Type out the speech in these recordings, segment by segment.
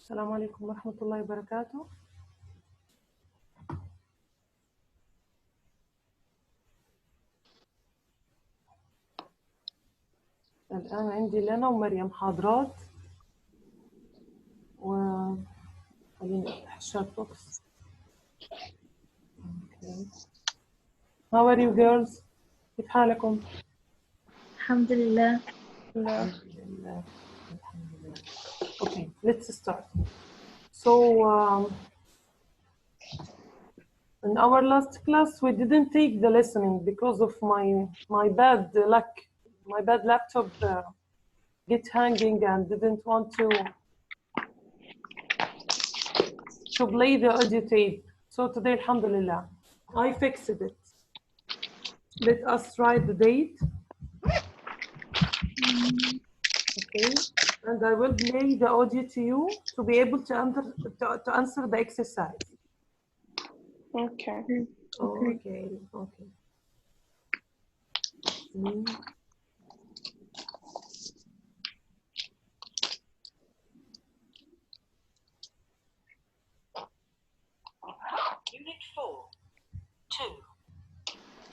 السلام عليكم ورحمة الله وبركاته. الآن عندي لنا ومريم حاضرات، خليني أفتح الشات بوكس. How are you girls? كيف حالكم؟ الحمد لله. الحمد لله. Okay, let's start. So in our last class we didn't take the listening because of my bad luck. My bad laptop get hanging and didn't want to play the audio tape. So today, alhamdulillah, I fixed it. Let us write the date. Okay, and I will play the audio to you to be able to answer the exercise. Okay. Okay. Unit 4, 2.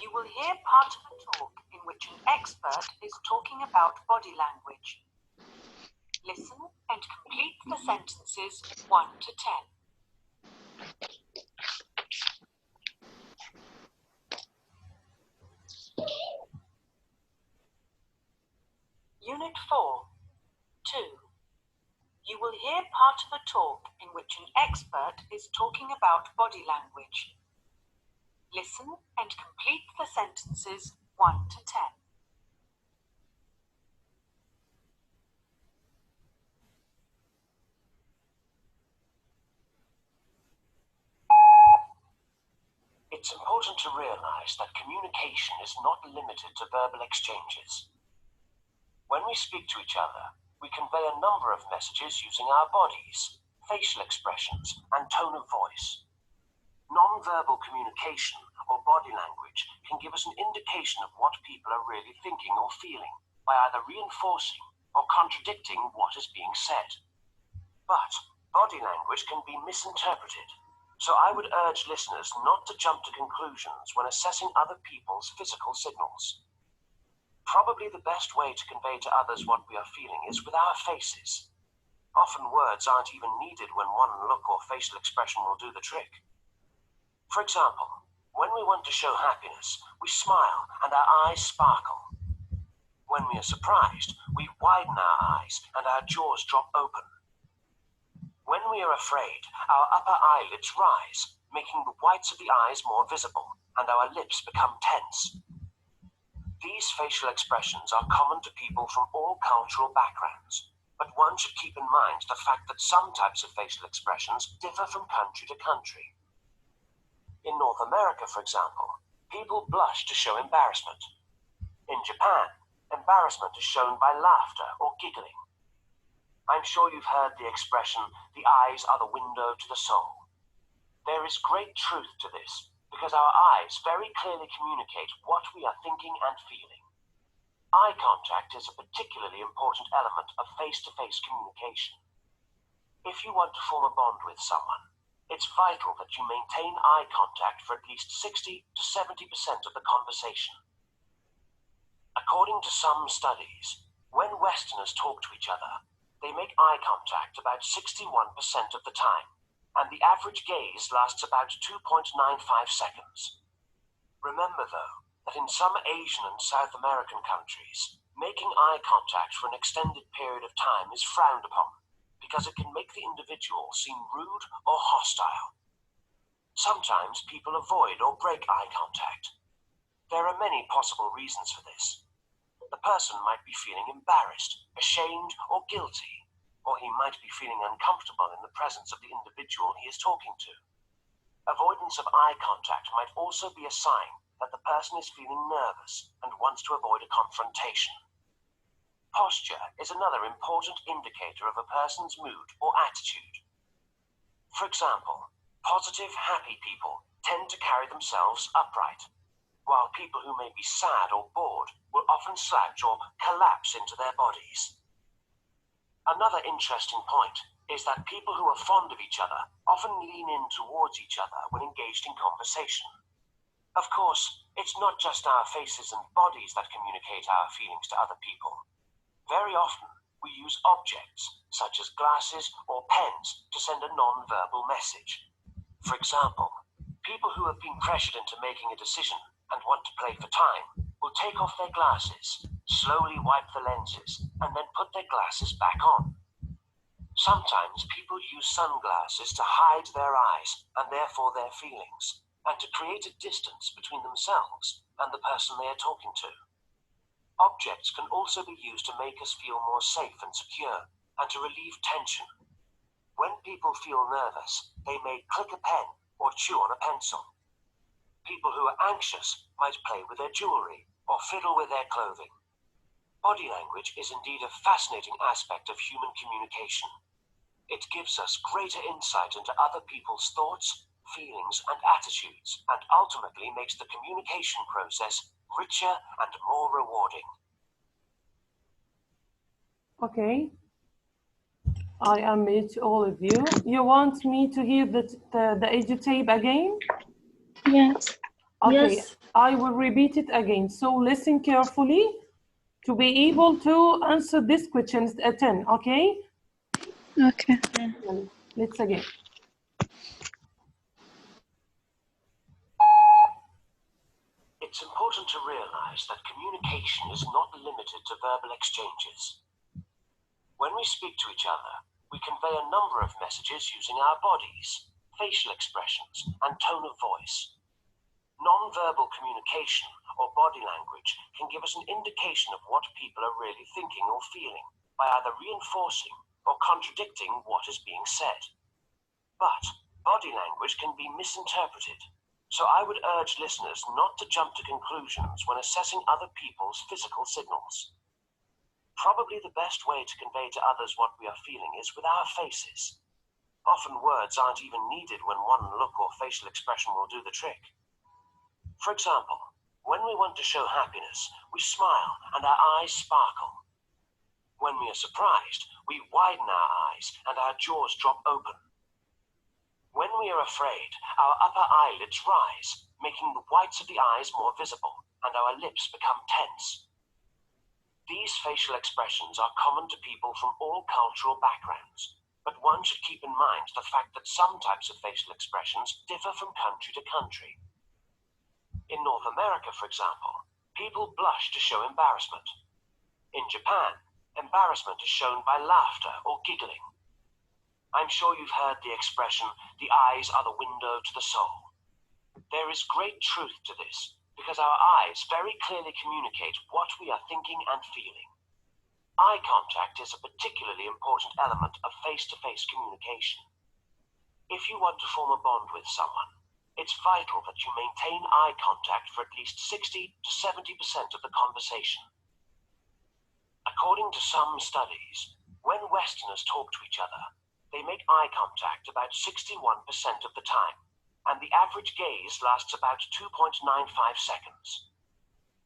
You will hear part of a talk in which an expert is talking about body language. Listen and complete the sentences 1 to 10. Unit 4, 2. You will hear part of a talk in which an expert is talking about body language. Listen and complete the sentences 1 to 10. It's important to realize that communication is not limited to verbal exchanges. When we speak to each other, we convey a number of messages using our bodies, facial expressions, and tone of voice. Nonverbal communication, or body language, can give us an indication of what people are really thinking or feeling by either reinforcing or contradicting what is being said. But body language can be misinterpreted, so I would urge listeners not to jump to conclusions when assessing other people's physical signals. Probably the best way to convey to others what we are feeling is with our faces. Often words aren't even needed when one look or facial expression will do the trick. For example, when we want to show happiness, we smile and our eyes sparkle. When we are surprised, we widen our eyes and our jaws drop open. When we are afraid, our upper eyelids rise, making the whites of the eyes more visible, and our lips become tense. These facial expressions are common to people from all cultural backgrounds, but one should keep in mind the fact that some types of facial expressions differ from country to country. In North America, for example, people blush to show embarrassment. In Japan, embarrassment is shown by laughter or giggling. I'm sure you've heard the expression, "the eyes are the window to the soul." There is great truth to this, because our eyes very clearly communicate what we are thinking and feeling. Eye contact is a particularly important element of face-to-face communication. If you want to form a bond with someone, it's vital that you maintain eye contact for at least 60 to 70% of the conversation. According to some studies, when Westerners talk to each other, they make eye contact about 61% of the time, and the average gaze lasts about 2.95 seconds. Remember, though, that in some Asian and South American countries, making eye contact for an extended period of time is frowned upon, because it can make the individual seem rude or hostile. Sometimes people avoid or break eye contact. There are many possible reasons for this. The person might be feeling embarrassed, ashamed, or guilty, or he might be feeling uncomfortable in the presence of the individual he is talking to. Avoidance of eye contact might also be a sign that the person is feeling nervous and wants to avoid a confrontation. Posture is another important indicator of a person's mood or attitude. For example, positive, happy people tend to carry themselves upright, while people who may be sad or bored will often slouch or collapse into their bodies. Another interesting point is that people who are fond of each other often lean in towards each other when engaged in conversation. Of course, it's not just our faces and bodies that communicate our feelings to other people. Very often, we use objects, such as glasses or pens, to send a non-verbal message. For example, people who have been pressured into making a decision and want to play for time will take off their glasses, slowly wipe the lenses, and then put their glasses back on. Sometimes people use sunglasses to hide their eyes and therefore their feelings, and to create a distance between themselves and the person they are talking to. Objects can also be used to make us feel more safe and secure, and to relieve tension. When people feel nervous, they may click a pen or chew on a pencil. People who are anxious might play with their jewelry or fiddle with their clothing. Body language is indeed a fascinating aspect of human communication. It gives us greater insight into other people's thoughts, feelings, and attitudes, and ultimately makes the communication process richer and more rewarding. Okay. I unmute all of you. You want me to hear the audio tape again? Yes. Okay, Yes. I will repeat it again. So listen carefully to be able to answer this question at 10, okay? Okay. Well, let's again. It's important to realize that communication is not limited to verbal exchanges. When we speak to each other, we convey a number of messages using our bodies, facial expressions, and tone of voice. Nonverbal communication, or body language, can give us an indication of what people are really thinking or feeling by either reinforcing or contradicting what is being said. But body language can be misinterpreted, so I would urge listeners not to jump to conclusions when assessing other people's physical signals. Probably the best way to convey to others what we are feeling is with our faces. Often words aren't even needed when one look or facial expression will do the trick. For example, when we want to show happiness, we smile and our eyes sparkle. When we are surprised, we widen our eyes and our jaws drop open. When we are afraid, our upper eyelids rise, making the whites of the eyes more visible, and our lips become tense. These facial expressions are common to people from all cultural backgrounds, but one should keep in mind the fact that some types of facial expressions differ from country to country. In North America, for example, people blush to show embarrassment. In Japan, embarrassment is shown by laughter or giggling. I'm sure you've heard the expression, "the eyes are the window to the soul." There is great truth to this, because our eyes very clearly communicate what we are thinking and feeling. Eye contact is a particularly important element of face-to-face communication. If you want to form a bond with someone, it's vital that you maintain eye contact for at least 60 to 70% of the conversation. According to some studies, when Westerners talk to each other, they make eye contact about 61% of the time, and the average gaze lasts about 2.95 seconds.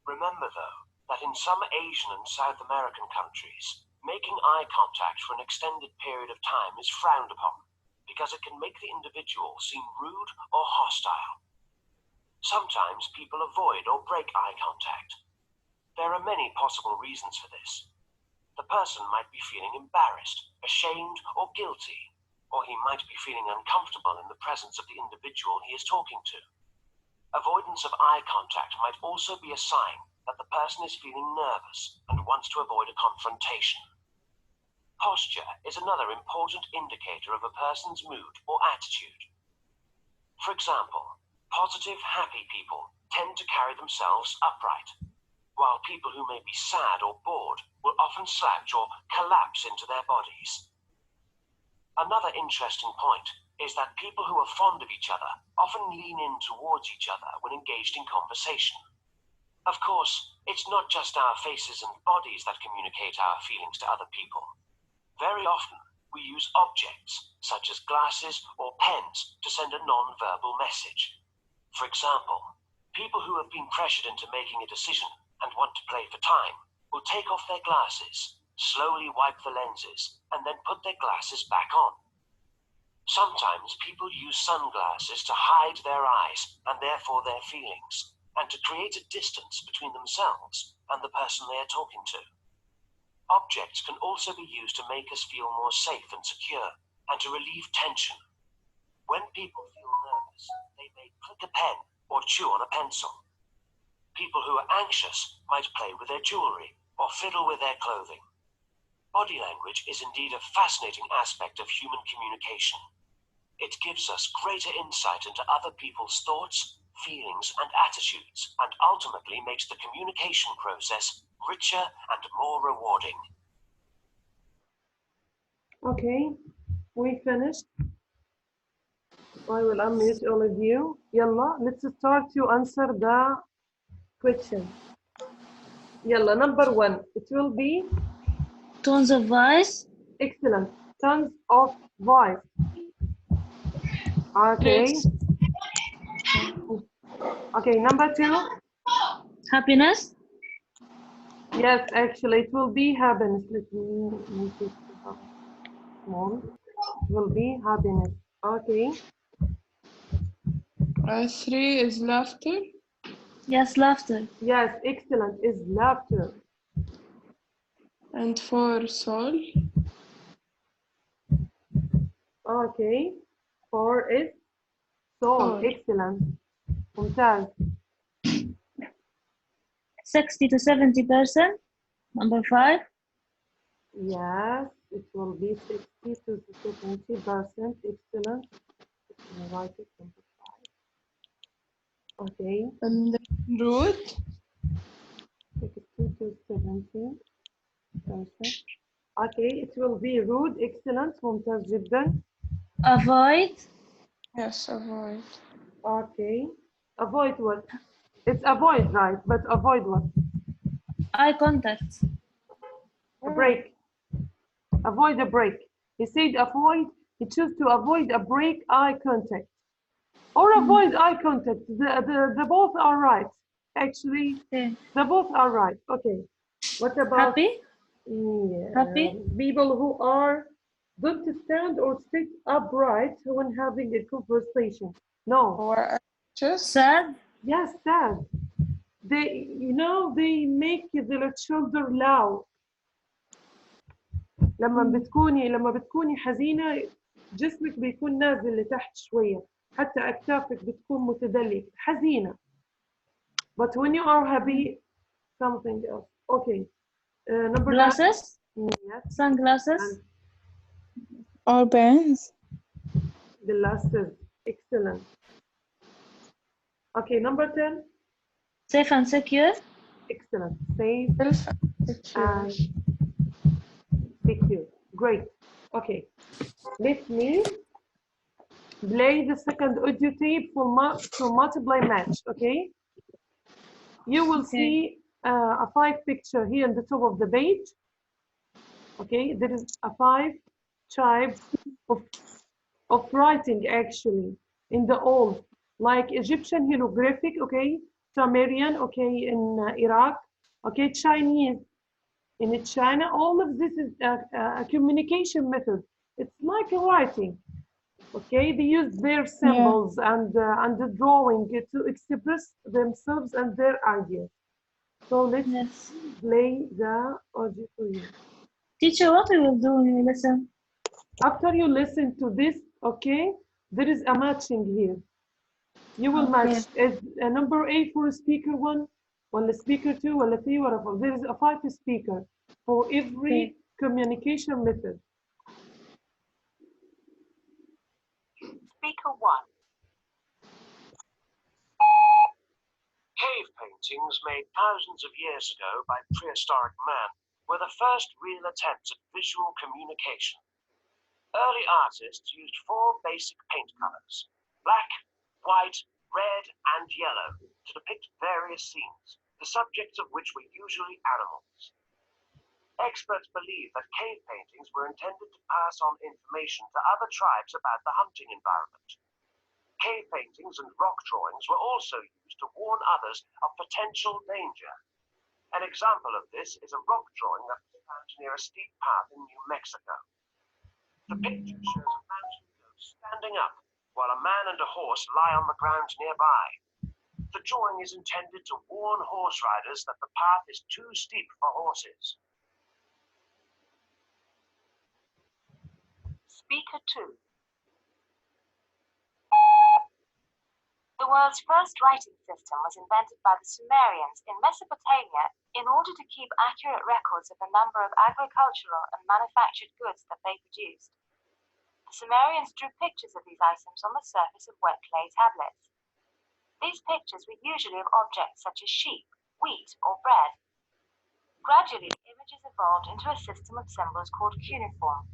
Remember, though, that in some Asian and South American countries, making eye contact for an extended period of time is frowned upon, because it can make the individual seem rude or hostile. Sometimes people avoid or break eye contact. There are many possible reasons for this. The person might be feeling embarrassed, ashamed, or guilty, or he might be feeling uncomfortable in the presence of the individual he is talking to. Avoidance of eye contact might also be a sign that the person is feeling nervous and wants to avoid a confrontation. Posture is another important indicator of a person's mood or attitude. For example, positive, happy people tend to carry themselves upright, while people who may be sad or bored will often slouch or collapse into their bodies. Another interesting point is that people who are fond of each other often lean in towards each other when engaged in conversation. Of course, it's not just our faces and bodies that communicate our feelings to other people. Very often, we use objects, such as glasses or pens, to send a non-verbal message. For example, people who have been pressured into making a decision and want to play for time will take off their glasses, slowly wipe the lenses, and then put their glasses back on. Sometimes people use sunglasses to hide their eyes and therefore their feelings, and to create a distance between themselves and the person they are talking to. Objects can also be used to make us feel more safe and secure, and to relieve tension. When people feel nervous, they may click a pen or chew on a pencil. People who are anxious might play with their jewelry or fiddle with their clothing. Body language is indeed a fascinating aspect of human communication. It gives us greater insight into other people's thoughts, feelings, and attitudes, and ultimately makes the communication process richer and more rewarding. Okay, we finished. I will unmute all of you. Yalla, let's start to answer the question. Yalla, number 1, it will be Tones of voice. excellent. Tons of voice. Okay. Okay, number 2. Happiness. Yes, actually, it will be happiness. Let me make it small. It will be happiness. Okay. 3 is laughter. Yes, laughter. Yes, excellent. Is laughter. And 4, soul. Okay. 4 is soul. Soul. Excellent. ممتاز. 60 to 70%. Number 5. Yes, it will be 60 to 70%. Excellent. Let me write it. Number 5. Okay. And then root. 60 to 70%. Okay, it will be rude. Excellent. ممتاز جدا. Avoid. Yes, avoid. Okay. Avoid what? It's avoid, right? But avoid what? Eye contact. A break. Avoid a break. He said avoid. He chose to avoid a break eye contact. Or avoid eye contact. The both are right. Actually, Okay. the both are right. Okay. What about Happy. Happy. people who don't stand or sit upright when having a conversation? No. Or anxious. Sad. Yes, sad. They make their shoulder loud. لما بتكوني حزينة جسمك بيكون نازل لتحت شوية، حتى أكتافك بتكون متدلية حزينة. But when you are happy, something else. Okay. Number Glasses. 9. Yes. Sunglasses. And Or pens. the last is excellent. Okay, number 10. Safe and secure. Excellent. Safe Self-secure. and secure. Great. Okay. Let me play the second audio tape for multiply match. Okay. You will see a 5 picture here on the top of the page. Okay. There is a 5 type of writing actually in the old, like Egyptian hieroglyphic. Okay. Sumerian. Okay. In Iraq. Okay. Chinese. In China, all of this is a communication method. It's like a writing. Okay, they use their symbols and the drawing to express themselves and their ideas. So let's play the audio for you. Teacher, what we will do when we listen? After you listen to this, okay, there is a matching here. You will match is a number 8 for speaker 1, or speaker 2, or 3, whatever. There is a 5 speaker for every communication method. Speaker 1. Cave paintings made thousands of years ago by prehistoric man were the first real attempts at visual communication. Early artists used 4 basic paint colors: black, white, red, and yellow, to depict various scenes, the subjects of which were usually animals. Experts believe that cave paintings were intended to pass on information to other tribes about the hunting environment. Cave paintings and rock drawings were also used to warn others of potential danger. An example of this is a rock drawing that was found near a steep path in New Mexico. The picture shows a mountain goat standing up while a man and a horse lie on the ground nearby. The drawing is intended to warn horse riders that the path is too steep for horses. Speaker 2. The world's first writing system was invented by the Sumerians in Mesopotamia in order to keep accurate records of the number of agricultural and manufactured goods that they produced. The Sumerians drew pictures of these items on the surface of wet clay tablets. These pictures were usually of objects such as sheep, wheat, or bread. Gradually, images evolved into a system of symbols called cuneiform.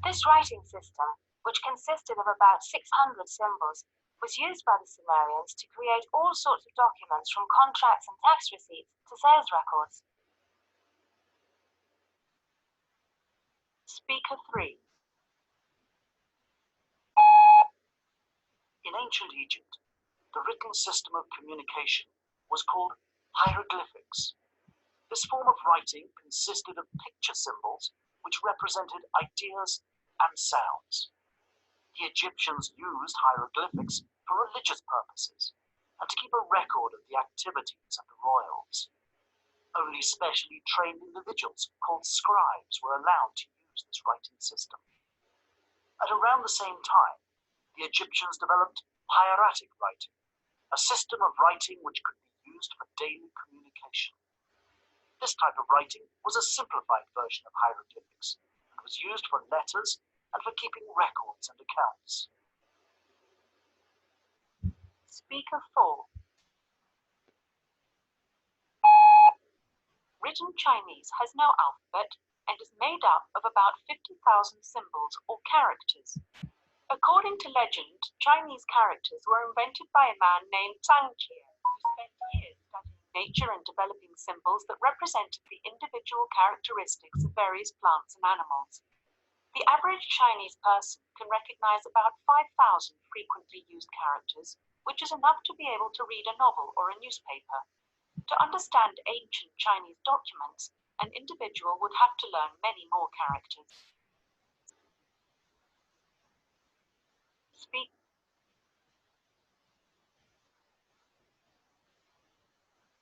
This writing system, which consisted of about 600 symbols, was used by the Sumerians to create all sorts of documents from contracts and tax receipts to sales records. Speaker 3. In ancient Egypt, the written system of communication was called hieroglyphics. This form of writing consisted of picture symbols which represented ideas and sounds. The Egyptians used hieroglyphics for religious purposes and to keep a record of the activities of the royals. Only specially trained individuals called scribes were allowed to use this writing system. At around the same time, the Egyptians developed hieratic writing, a system of writing which could be used for daily communication. This type of writing was a simplified version of hieroglyphics and was used for letters and for keeping records and accounts. Speaker 4. Written Chinese has no alphabet and is made up of about 50,000 symbols or characters. According to legend, Chinese characters were invented by a man named Zhang Jie, who spent years studying nature and developing symbols that represented the individual characteristics of various plants and animals. The average Chinese person can recognize about 5,000 frequently used characters, which is enough to be able to read a novel or a newspaper. To understand ancient Chinese documents, an individual would have to learn many more characters. Speak.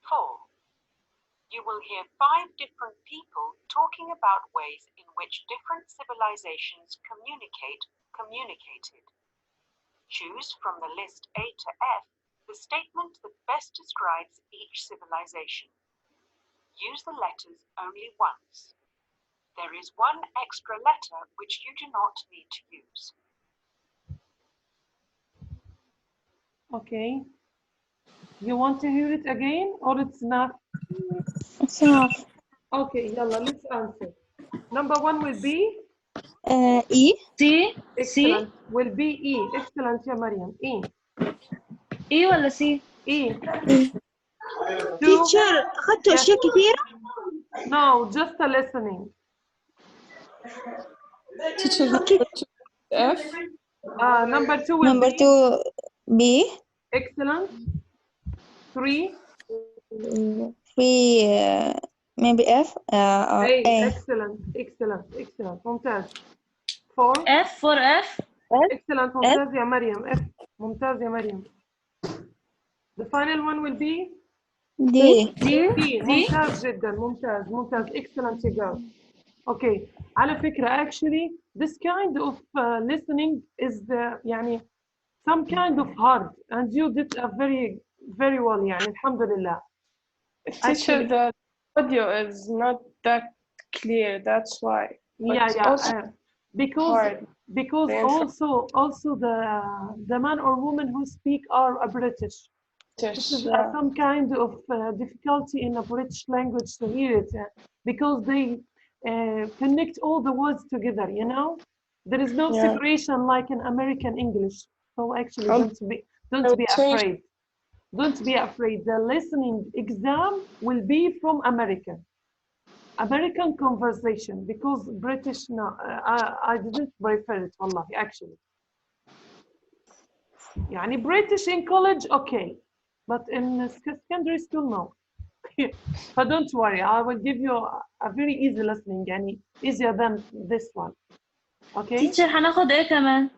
Four. You will hear 5 different people talking about ways in which different civilizations communicated. Choose from the list A to F the statement that best describes each civilization. Use the letters only once. There is one extra letter which you do not need to use. Okay. You want to hear it again or it's enough? It's enough. Okay, yalla, let's answer. Number 1 will be E. C. excellent. Will be E. Excellent يا مريم. E. E ولا C؟ E. Teacher أخذتوا أشياء كثيرة. No, just a listening. Teacher F. Number 2 will Number be 2 B. excellent. 3 3 maybe F or A. A. Excellent. ممتاز. 4 F for F. excellent. ممتاز يا مريم. F. ممتاز يا مريم. The final one will be D. D. ممتاز جدا. ممتاز. Excellent you go. Okay. على فكرة actually this kind of listening is يعني some kind of hard and you did a very well يعني الحمد لله. Teacher, the audio is not that clear. That's why. Yeah. Because also the man or woman who speak are a British. This is some kind of difficulty in a British language to hear it because they connect all the words together. You know, there is no separation like in American English. So actually, don't be afraid. Don't be afraid. The listening exam will be from American conversation because British. No, I didn't prefer it. Wallahi, actually. يعني British in college, okay, but in secondary school, no. Okay. But don't worry, I will give you a very easy listening, يعني easier than this one. Okay. teacher هناخد ايه كمان؟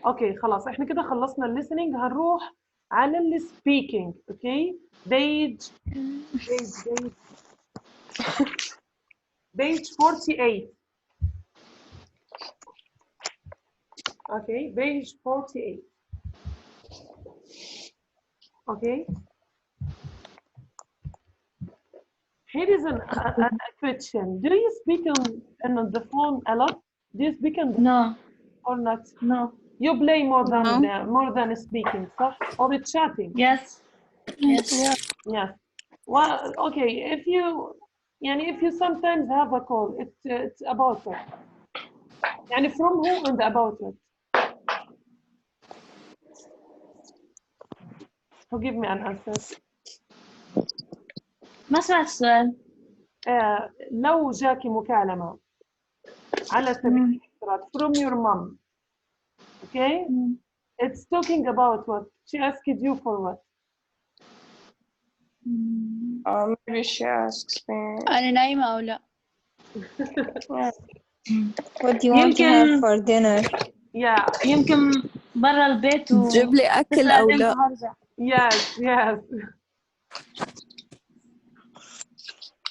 اوكي خلاص احنا كده خلصنا الليسننج، هنروح على السبيكينج. اوكي page 48. Okay, page 48. Okay. Here is a question. Do you speak on the phone a lot? Do you speak on the No, or not? no. You play more No. than speaking, صح? Or chatting? Yes. Yes. Yes. Well, okay. If you sometimes have a call, it's about it. يعني from who and about it. Who give me an answer. ما سمعت السؤال. لو جاكي مكالمة على سبيل الافتراض from your mom, okay? It's talking about what? She asked you for what? Maybe she asks me. أنا نايمة أو لا. Yeah. What do you want to have for dinner? Yeah. يمكن برا البيت جيب لي أكل أو لا. وهرجع. Yes.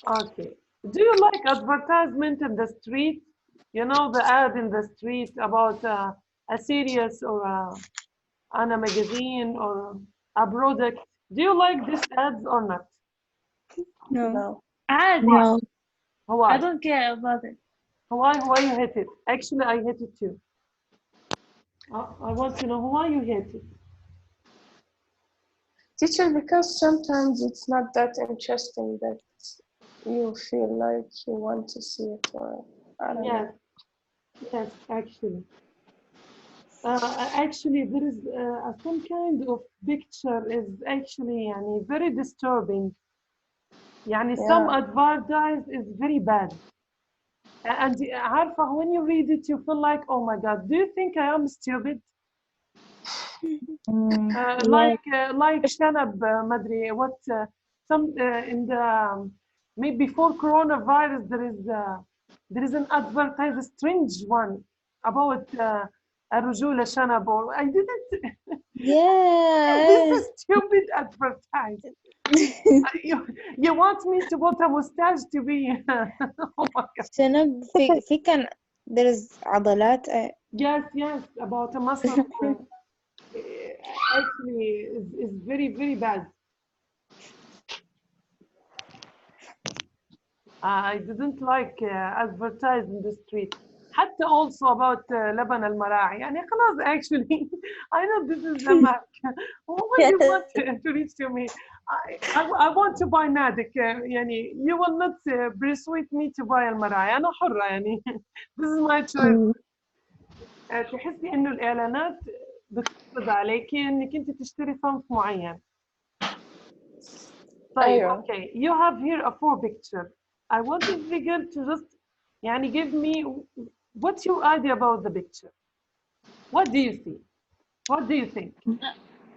Okay. Do you like advertisement in the street? You know the ad in the street about a series or on a magazine or a product. Do you like these ads or not? No. عادي. No. Why? I don't care about it. Why you hate it? Actually, I hate it too. I want to know why you hate it. Teacher, because sometimes it's not that interesting that you feel like you want to see it, or I don't know. Yes, actually. Actually, there is some kind of picture is actually يعني very disturbing. يعني some advertise is very bad. And عارفة when you read it you feel like oh my god, do you think I am stupid? Like شنب ما أدري what some in the maybe before coronavirus there is an advertise strange one about الرجولة شنب or I didn't Yes. this is stupid advertise. you want me to put a mustache to be oh my god. شنب في كان there's عضلات. Yes about a muscle actually is very very bad. I didn't like advertise in the street. حتى also about لبن المراعي يعني خلاص actually I know this is a mark. What do you want to reach to me? I want to buy نادك يعني you will not persuade me to buy المراعي أنا حرة يعني this is my choice. تحسي إنه الإعلانات بتفرض عليكي إنك أنت تشتري صنف معين. طيب okay you have here a 4 picture. I want this figure to just يعني give me what's your idea about the picture? What do you see? What do you think?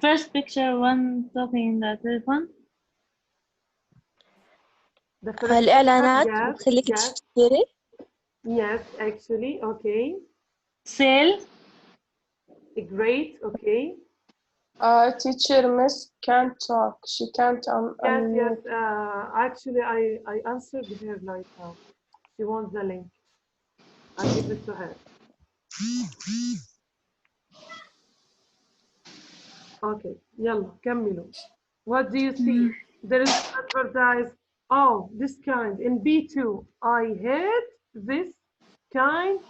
First picture, one talking in the telephone. The first هالإعلانات picture, بتخليك yes. تشتري. Yes, actually, okay. Sale. Great, okay. Teacher, Miss can't talk. She can't Yes. Actually, I answered her right now. She wants the link. I'll give it to her. Okay, يلا كملوا. What do you see? There is advertised. Oh, this kind in B2. I hate this kind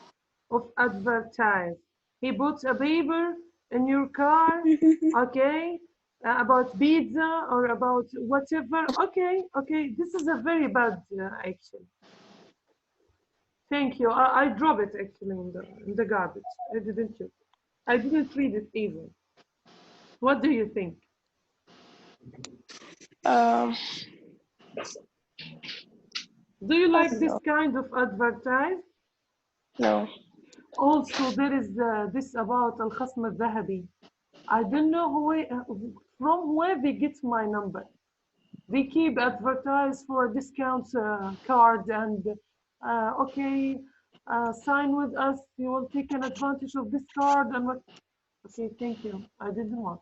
of advertise. He puts a paper in your car, okay, about pizza or about whatever. Okay, this is a very bad action. Thank you. I drop it actually in the garbage. I didn't read it even. What do you think? Do you like this kind of advertise? No. Also, there is this about الخصم الذهبي. I don't know from where they get my number. They keep advertise for a discount card and okay, sign with us. You will take an advantage of this card and what? Okay, thank you. I didn't want.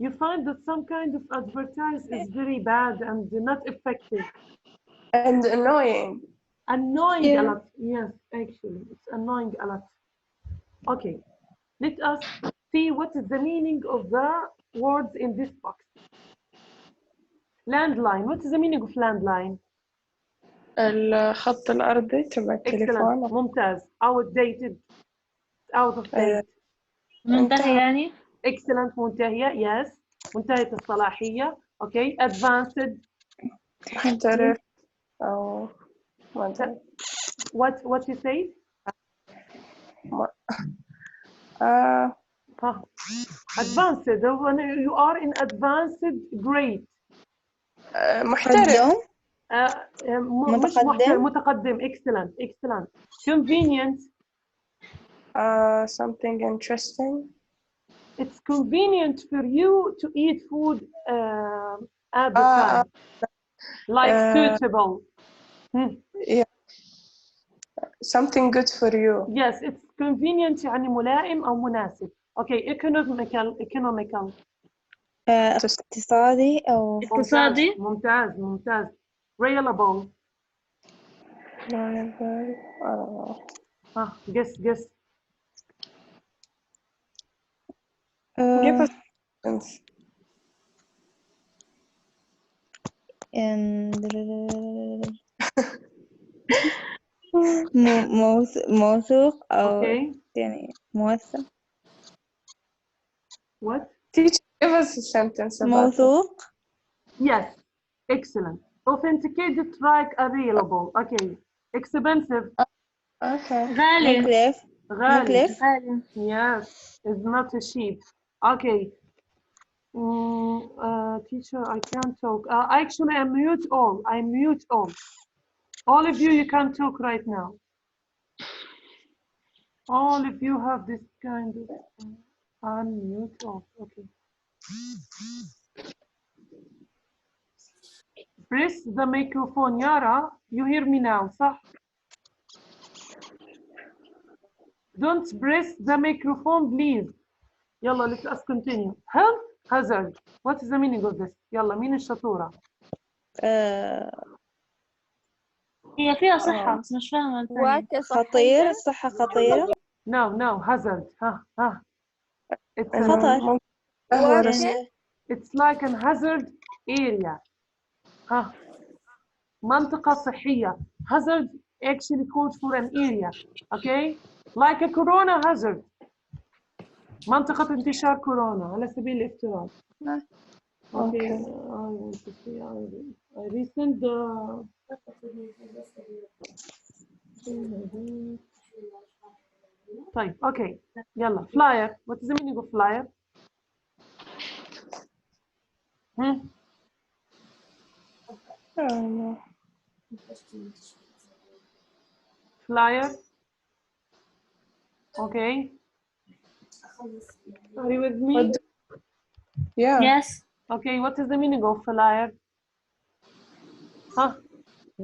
You find that some kind of advertise is very bad and not effective. And annoying. Annoying a lot. Yes, actually, it's annoying a lot. Okay, let us see what is the meaning of the words in this box. Landline. What is the meaning of landline? الخط الأرضي تبع Excellent. التليفون. ممتاز. Outdated. Out of date. منتهي يعني. Excellent. منتهية. Yes. منتهية الصلاحية. Okay. Advanced. محترف أو ما أدري. What you say? Advanced. When you are in advanced grade. محترف. متقدم. Excellent. Excellent. Convenient. Something interesting. It's convenient for you to eat food at the time. Like suitable. Yeah. Something good for you. Yes, it's convenient يعني ملائم أو مناسب. Okay, economical. اقتصادي أو اقتصادي. ممتاز. Reliable. I don't know. Guess. Give us sense. موثوق أو Okay. يعني موثق. What? Teacher, give us a sentence about it. موثوق. Yes. Excellent. Authenticated like available. Okay. Expensive. Okay. غالي. غالي. غالي. Yes. It's not cheap. Okay. Teacher, I can't talk. Actually, I mute all. All of you can talk right now. All of you have this kind of unmute all. Okay. Press the microphone. Yara, you hear me now, صح? Don't press the microphone, please. يلا, let us continue. Health hazard. What is the meaning of this? يلا, مين الشطورة؟ هي فيها صحة بس مش فاهمة الثانية. خطير. صحة خطيرة. No. Hazard. It's خطر. It's like a hazard area. منطقة صحية. Hazard actually code for an area. Okay? Like a corona hazard. منطقة انتشار كورونا على سبيل الافتراض. Okay. I resend the طيب اوكي يلا flyer. What is the meaning of flyer? Flyer. Okay. Are you with me? Yeah. Yes. Okay, what is the meaning of flyer?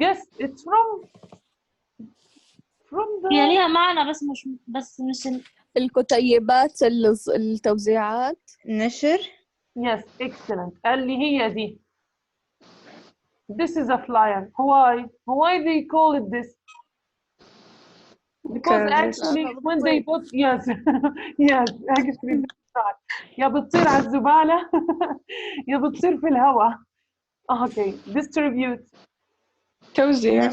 Guess. It's from the هي ليها معنى بس مش الكتيبات التوزيعات. نشر. Yes, excellent. اللي هي دي. This is a flyer. Why they call it this? Because actually when they put yes actually that's right. يا بتصير على الزبالة يا بتصير في الهواء. Okay, distribute. توزيع.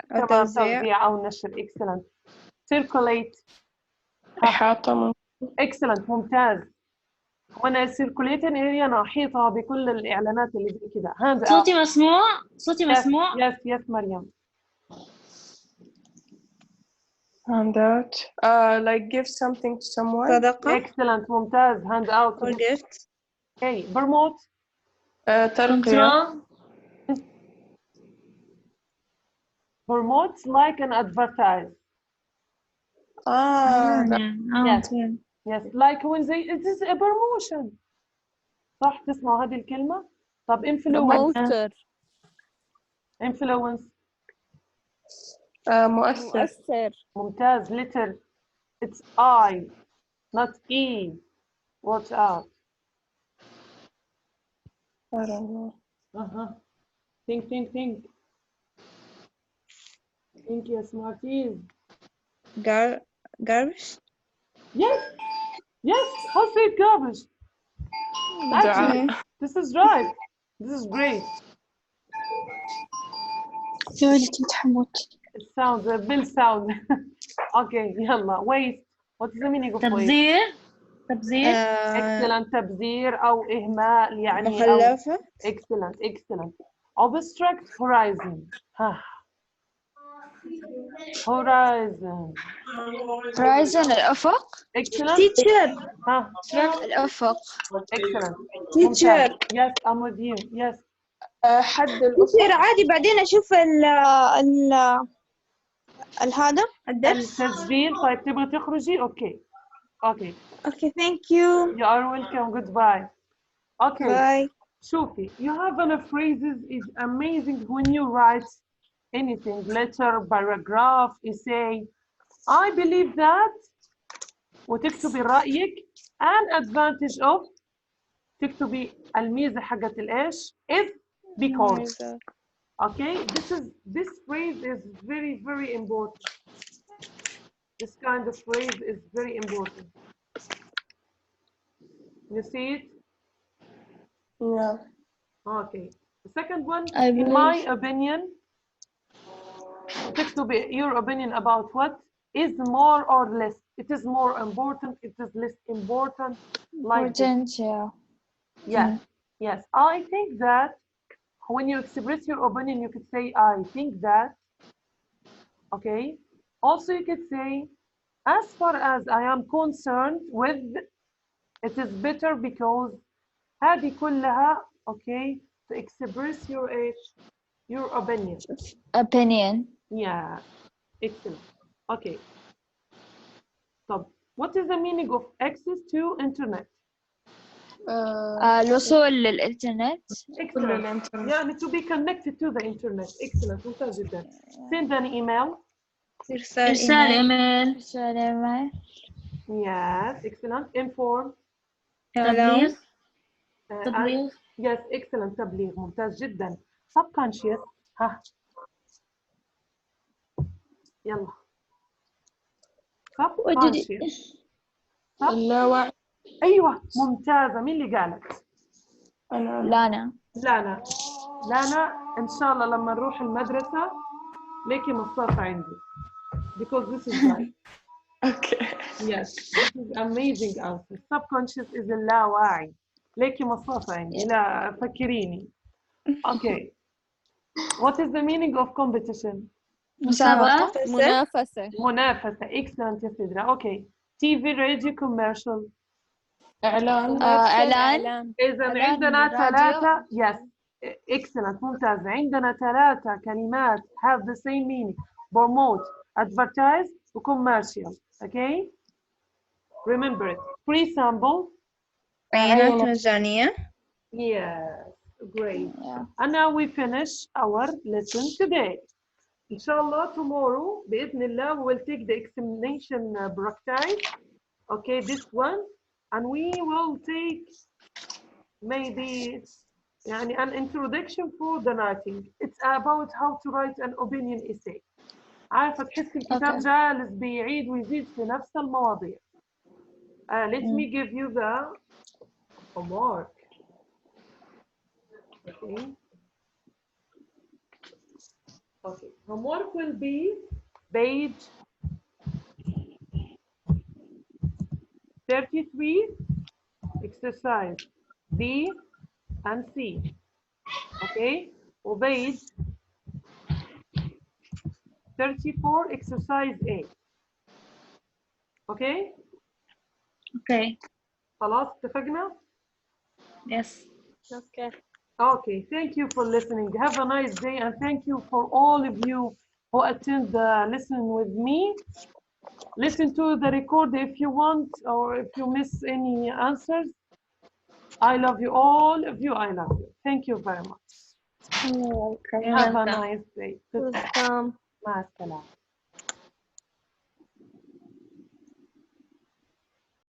تمام. توزيع أو نشر. Excellent. Circulate. إحاطة. Excellent. ممتاز. وانا circulate an area أنا أحيطها بكل الإعلانات اللي زي كده. صوتي مسموع. Yes مريم. Handout. Like give something to someone. صدقة. Excellent. ممتاز. Hand out. Or gift. Okay. Promote. ترقية. Promote like an advertise. Yes. Like when it is a promotion. صح تسمعوا هذه الكلمة؟ طب influence. promoter influence. مؤثر. مؤثر ممتاز. letter. It's I, not E. Watch out. I don't know. Think. Think, yes, Smarties. Garbage. Yes. How say garbage? Actually, دعاء. this is right. This is great. يا ولدي تحموت. It sounds a bill sound. Okay, يلا. Waste. What is the meaning of waste? تبذير Excellent. تبذير أو إهمال يعني. مخلفة. Excellent. Obstruct horizon. Horizon. الأفق Excellent. Teacher. الأفق Excellent. Teacher. Yes, I'm with you. Yes. حد الأفق. teacher عادي بعدين أشوف هذا الدرس. التسجيل. طيب تبغي تخرجي؟ Okay. Okay, thank you. You are welcome. Goodbye. Okay. Bye. شوفي, you have a phrases is amazing when you write anything, letter, paragraph, essay. I believe that. وتكتبي رأيك. An advantage of. تكتبي الميزة حقت الإيش if because. Okay, this phrase is very important. This kind of phrase is very important. You see it? Yeah. Okay. The second one, I in my believe. opinion, تكتبي your opinion about what is more or less. It is more important. It is less important. Like this. important yeah Yes. I think that when you express your opinion, you could say I think that. Okay. Also, you could say as far as I am concerned with, it is better because هذه كلها. Okay. To express your opinion. Yeah. Excellent. Okay. So, what is the meaning of access to internet? الوصول للإنترنت Excellent. يعني to be connected to the internet. Excellent. ممتاز جدا. Send an email. إرسال إيميل Yes. Excellent. Inform. تبليغ Yes. Excellent. تبليغ. ممتاز جدا. Subconscious. يلا. Subconscious. اللاوعي. أيوة. ممتازة. مين اللي قالت؟ لانا لانا إن شاء الله لما نروح المدرسة ليكي مصاصة عندي. Because this is right. Okay. Yes. This is amazing answer. Subconscious is اللاواعي. ليكي مصاصة عندي. لا فكريني. Okay. What is the meaning of competition? مسابقة منافسة. Excellent يا سيدرا. Okay. TV, radio, commercial. إعلان. إعلان إذا عندنا ثلاثة. Yes. Excellent. ممتاز. عندنا ثلاثة كلمات have the same meaning. Promote, advertise, commercial. Okay. Remember it. Free sample. عينات مجانية. Yes. Great. And now we finish our lesson today. Inshallah, tomorrow, بإذن الله, we will take the examination practice. Okay, this one. And we will take maybe يعني an introduction for the writing. It's about how to write an opinion essay. عارفة تحس الكتاب جالس بيعيد ويزيد في نفس المواضيع. Let me give you the homework. Okay. Homework will be page 33, exercise B and C. Okay. Or page 34, exercise A. Okay. Okay. خلاص اتفقنا؟ Yes. Okay, thank you for listening. Have a nice day, and thank you for all of you who attend the lesson with me. Listen to the record if you want, or if you miss any answers. I love you, all of you. I love you. Thank you very much. You're welcome. Have a nice day. Welcome. مع السلامة.